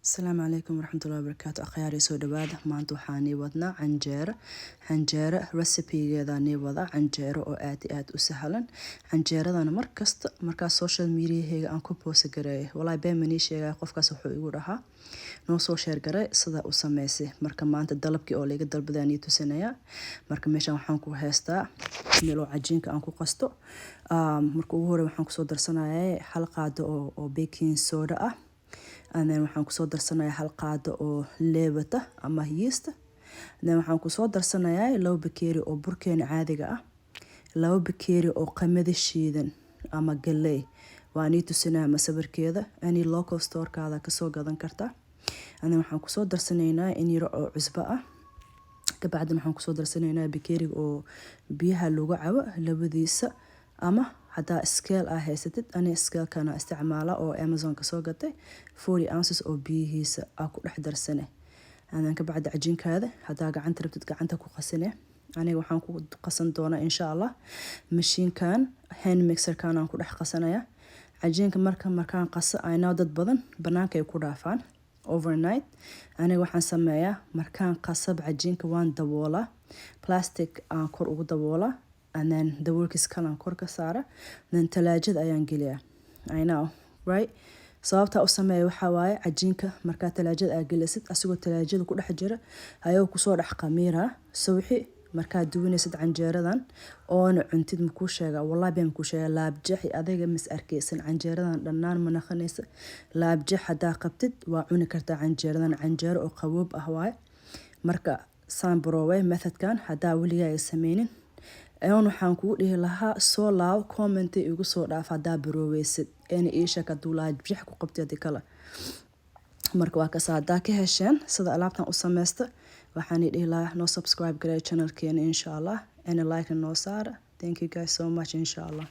السلام عليكم ورحمة الله وبركاته. أخياري سو دواده maanta waxaan nii wadnaa canjeero recipe-geeda nii wada canjeero oo aad u sahlan. Canjeeradan markasta marka social media-heega aan ku post gareey wallahi been mani sheegay qofkaas wuxuu igu dhahaa noo soo share gareey sida u sameysay marka maanta dalabkii oo laga dalbaday nii tusinaya marka meeshan waxaan ku haystaa milo cajiinka aan ku qasto marka ugu hore waxaan ku soo darsanayaa hal qaado oo baking soda ah and then waxaan ku soo darsanayaa hal qaado oo leebata ama yeast then waxaan ku soo darsanayaa 2 bakeeri oo burkeena caadiga ah 2 bakeeri oo qamadi shiidan ama galley waa nii tusinaa masawirkeeda any local store kaada ka soo gadan kartaa and then waxaan ku soo darsanaynaa in yar oo cusbo ah kabacdina waxaan ku soo darsanaynaa bakeeri oo biyaha lagu cabo labadiisa ama hadaa scale ah haysatid ani scale kana isticmaala oo Amazon ka soo gatay 40 ounces oo biyihiisa ah ku dhex darsane aan ka bacda cajiinkaada hadaa gacanta rabtid gacanta ku qasane aniga waxaan ku qasan doonaa insha Allah mashiinkan hand mixer kan aan ku dhex qasanaya cajiinka markaan qaso ayna dad badan banaanka ay ku dhaafaan overnight aniga waxaan sameeyaa markaan qasab cajiinka waan daboolaa plastic aan kor ugu daboolaa and then daboolkiis kalan kor ka saara then talaajada ayaan geliyaa I know right sababta u sameeyo waxa waaye cajiinka marka talaajada aad gelisid asigoo talaajada ku dhex jira ayuu ku soo dhex qamiira subaxi marka duwanaysid canjeeradan oo cuntid ma ku sheega wallahi been ku sheega laabjeexi adiga mis arkeysan canjeeradan dhanaan ma naqanaysa laabjeex hadaa qabtid waa cuni kartaa canjeeradan canjeero oo qaboob ah waaye marka sambroway methodkan hadaa waligaa ay sameeynin ayaan waxaan ku dhihi lahaa soo laaw comment igu soo dhaaf hadaa baroweysid in iisha ka duulaad bixi ku qabtay kala marka waa ka saada ka hesheen sida alaabtan u sameeysta waxaan dhihi lahaa no subscribe gareey channel keena insha Allah and like no saara thank you guys so much insha Allah.